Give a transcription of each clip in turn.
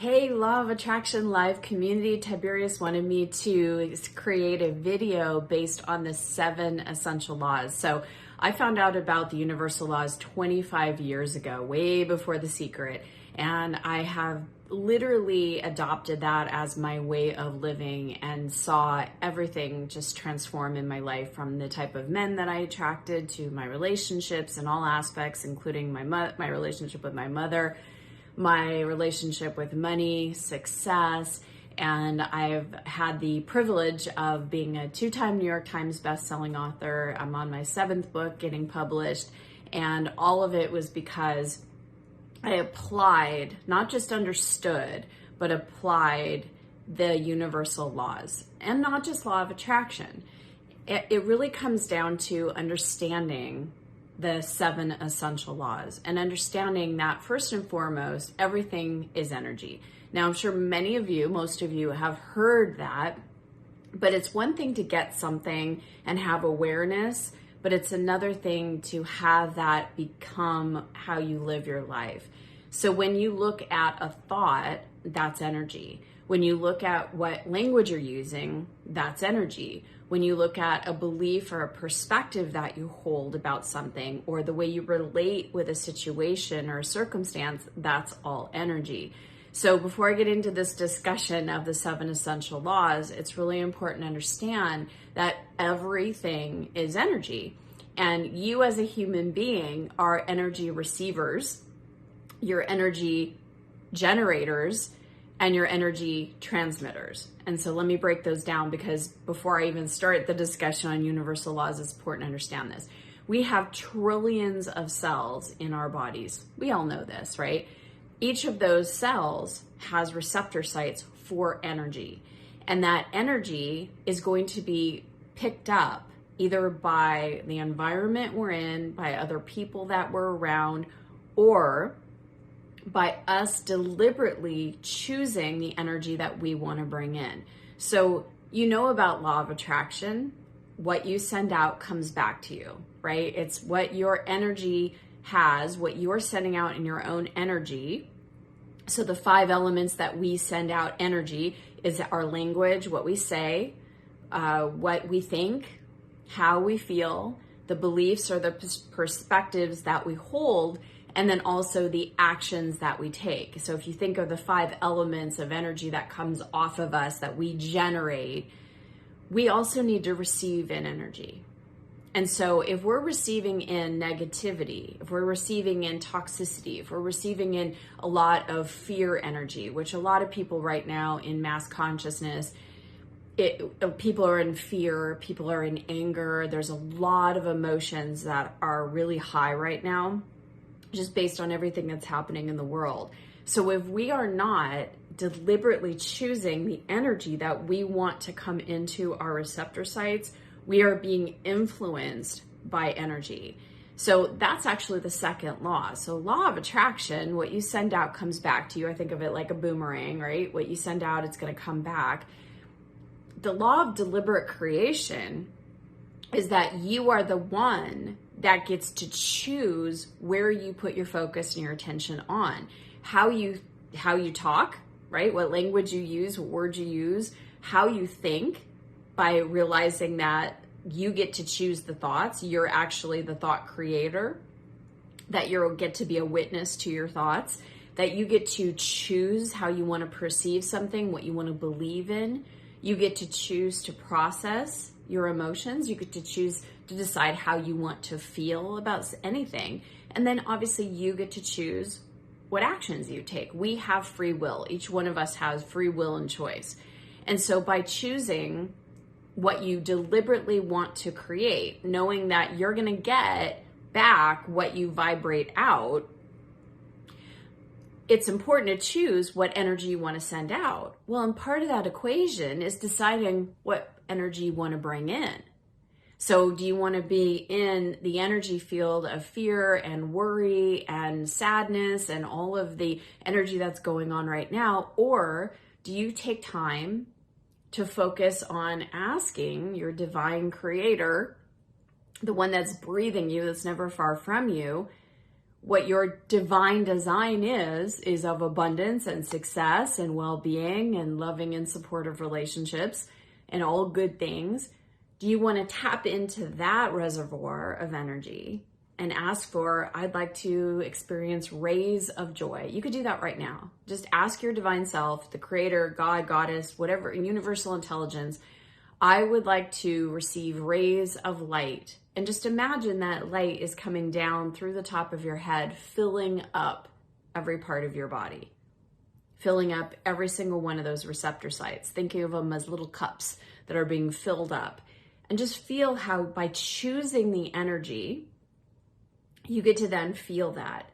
Hey, Law of Attraction Live community, Tiberius wanted me to create a video based on the 7 essential laws. So I found out about the universal laws 25 years ago, way before The Secret. And I have literally adopted that as my way of living and saw everything just transform in my life, from the type of men that I attracted to my relationships in all aspects, including my relationship with my mother, my relationship with money, success, and I've had the privilege of being a 2-time New York Times bestselling author. I'm on my 7th book getting published, and all of it was because I applied, not just understood, but applied the universal laws, and not just law of attraction. It really comes down to understanding the 7 essential laws and understanding that first and foremost, everything is energy. Now, I'm sure many of you, most of you have heard that, but it's one thing to get something and have awareness, but it's another thing to have that become how you live your life. So when you look at a thought, that's energy. When you look at what language you're using, that's energy. When you look at a belief or a perspective that you hold about something, or the way you relate with a situation or a circumstance, that's all energy. So before I get into this discussion of the 7 essential laws, it's really important to understand that everything is energy. And you as a human being are energy receivers, your energy generators, and your energy transmitters. And so let me break those down, because before I even start the discussion on universal laws, it's important to understand this. We have trillions of cells in our bodies. We all know this, right? Each of those cells has receptor sites for energy. And that energy is going to be picked up either by the environment we're in, by other people that we're around, or by us deliberately choosing the energy that we want to bring in. So you know about law of attraction, what you send out comes back to you, right? It's what your energy has, what you're sending out in your own energy. So the 5 elements that we send out energy is our language, what we say, what we think, how we feel, the beliefs or the perspectives that we hold, and then also the actions that we take. So if you think of the 5 elements of energy that comes off of us that we generate, we also need to receive in energy. And so if we're receiving in negativity, if we're receiving in toxicity, if we're receiving in a lot of fear energy, which a lot of people right now in mass consciousness, people are in fear, people are in anger, there's a lot of emotions that are really high right now, just based on everything that's happening in the world. So if we are not deliberately choosing the energy that we want to come into our receptor sites, we are being influenced by energy. So that's actually the 2nd law. So law of attraction, what you send out comes back to you. I think of it like a boomerang, right? What you send out, it's going to come back. The law of deliberate creation is that you are the one that gets to choose where you put your focus and your attention on. How you talk, right? What language you use, what words you use, how you think, by realizing that you get to choose the thoughts. You're actually the thought creator, that you get to be a witness to your thoughts, that you get to choose how you want to perceive something, what you want to believe in. You get to choose to process your emotions. You get to choose to decide how you want to feel about anything. And then obviously you get to choose what actions you take. We have free will. Each one of us has free will and choice. And so by choosing what you deliberately want to create, knowing that you're going to get back what you vibrate out, it's important to choose what energy you want to send out. Well, and part of that equation is deciding what energy you want to bring in. So do you want to be in the energy field of fear and worry and sadness and all of the energy that's going on right now? Or do you take time to focus on asking your divine creator, the one that's breathing you, that's never far from you, What your divine design is of abundance and success and well-being and loving and supportive relationships and all good things. Do you want to tap into that reservoir of energy and ask for, I'd like to experience rays of joy? You could do that right now. Just ask your divine self, the creator, God, goddess, whatever, universal intelligence, I would like to receive rays of light. And just imagine that light is coming down through the top of your head, filling up every part of your body, filling up every single one of those receptor sites, thinking of them as little cups that are being filled up. And just feel how by choosing the energy, you get to then feel that.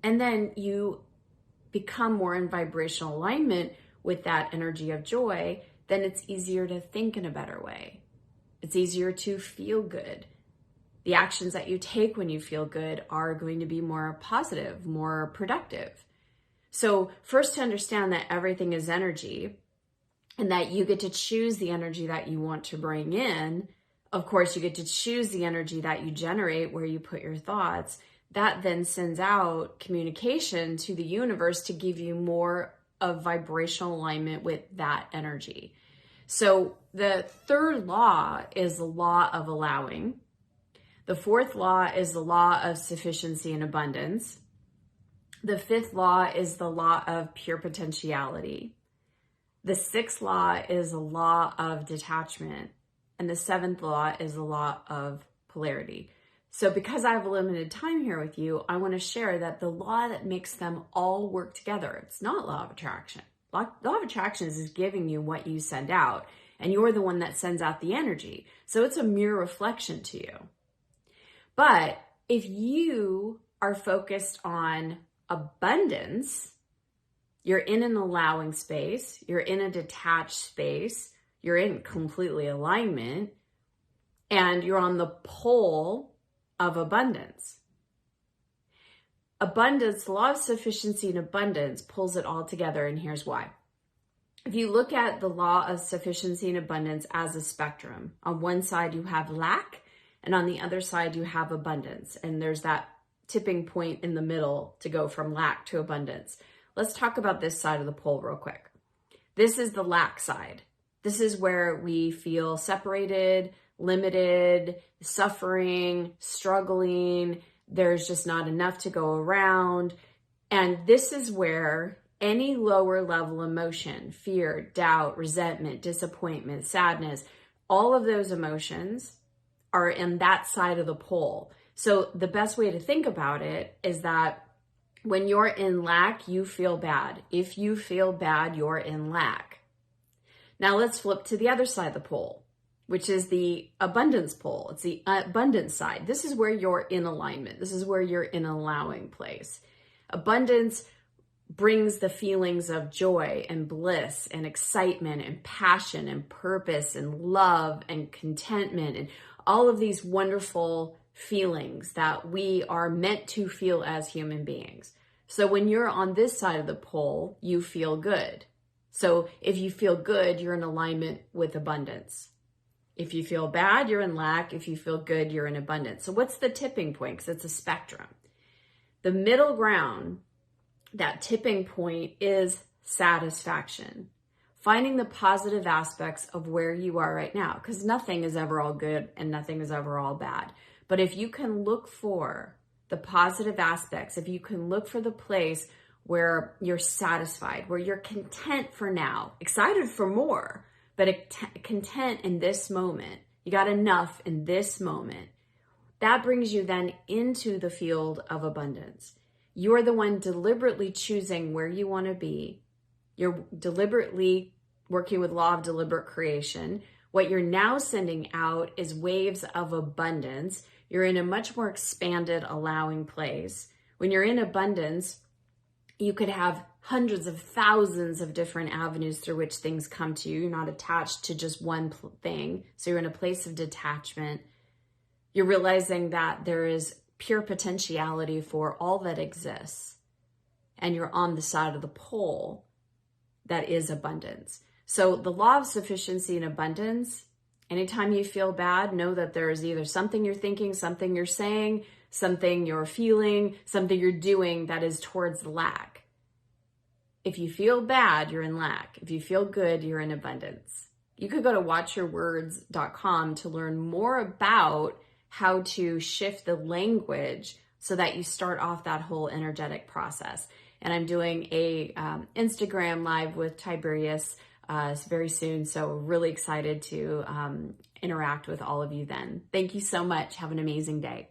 And then you become more in vibrational alignment with that energy of joy. Then it's easier to think in a better way. It's easier to feel good. The actions that you take when you feel good are going to be more positive, more productive. So first, to understand that everything is energy and that you get to choose the energy that you want to bring in. Of course, you get to choose the energy that you generate, where you put your thoughts. That then sends out communication to the universe to give you more of vibrational alignment with that energy. So the third law is the law of allowing. The fourth law is the law of sufficiency and abundance. The fifth law is the law of pure potentiality. The sixth law is the law of detachment. And the seventh law is the law of polarity. So because I have a limited time here with you, I want to share that the law that makes them all work together, it's not law of attraction. Law of attraction is giving you what you send out, and you're the one that sends out the energy. So it's a mirror reflection to you. But if you are focused on abundance, you're in an allowing space, you're in a detached space, you're in completely alignment, and you're on the pole of abundance. Abundance, the law of sufficiency and abundance pulls it all together, and here's why. If you look at the law of sufficiency and abundance as a spectrum, on one side you have lack, and on the other side you have abundance, and there's that tipping point in the middle to go from lack to abundance. Let's talk about this side of the pole real quick. This is the lack side. This is where we feel separated, limited, suffering, struggling. There's just not enough to go around. And this is where any lower level emotion, fear, doubt, resentment, disappointment, sadness, all of those emotions are in that side of the pole. So the best way to think about it is that when you're in lack, you feel bad. If you feel bad, you're in lack. Now let's flip to the other side of the pole, which is the abundance pole. It's the abundance side. This is where you're in alignment. This is where you're in an allowing place. Abundance brings the feelings of joy and bliss and excitement and passion and purpose and love and contentment and all of these wonderful feelings that we are meant to feel as human beings. So when you're on this side of the pole, you feel good. So if you feel good, you're in alignment with abundance. If you feel bad, you're in lack. If you feel good, you're in abundance. So what's the tipping point? Because it's a spectrum. The middle ground, that tipping point, is satisfaction. Finding the positive aspects of where you are right now, because nothing is ever all good and nothing is ever all bad. But if you can look for the positive aspects, if you can look for the place where you're satisfied, where you're content for now, excited for more, but content in this moment, you got enough in this moment, that brings you then into the field of abundance. You're the one deliberately choosing where you want to be. You're deliberately working with law of deliberate creation. What you're now sending out is waves of abundance. You're in a much more expanded, allowing place. When you're in abundance, you could have hundreds of thousands of different avenues through which things come to you. You're not attached to just one thing. So you're in a place of detachment. You're realizing that there is pure potentiality for all that exists. And you're on the side of the pole that is abundance. So the law of sufficiency and abundance, anytime you feel bad, know that there is either something you're thinking, something you're saying, something you're feeling, something you're doing that is towards lack. If you feel bad, you're in lack. If you feel good, you're in abundance. You could go to watchyourwords.com to learn more about how to shift the language so that you start off that whole energetic process. And I'm doing a Instagram live with Tiberius very soon. So really excited to interact with all of you then. Thank you so much. Have an amazing day.